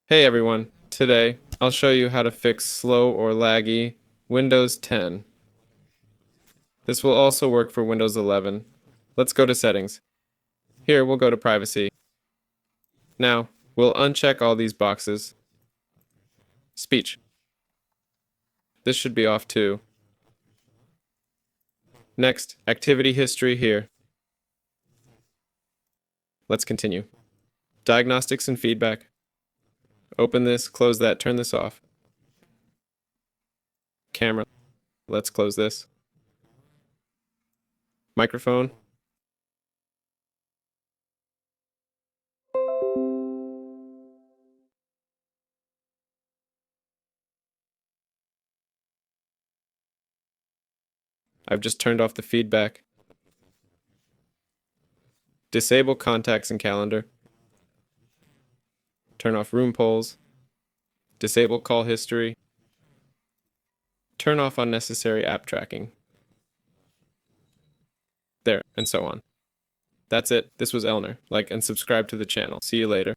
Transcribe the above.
Hey everyone, today I'll show you how to fix slow or laggy Windows 10. This will also work for Windows 11. Let's go to settings. Here we'll go to privacy. Now we'll uncheck all these boxes. Speech. This should be off too. Next, activity history here. Let's continue. Diagnostics and feedback. Open this, close that, turn this off. Camera. Let's close this. Microphone. I've just turned off the feedback. Disable contacts and calendar. Turn off room polls. Disable call history. Turn off unnecessary app tracking. There, and so on. That's it. This was Elner. Like and subscribe to the channel. See you later.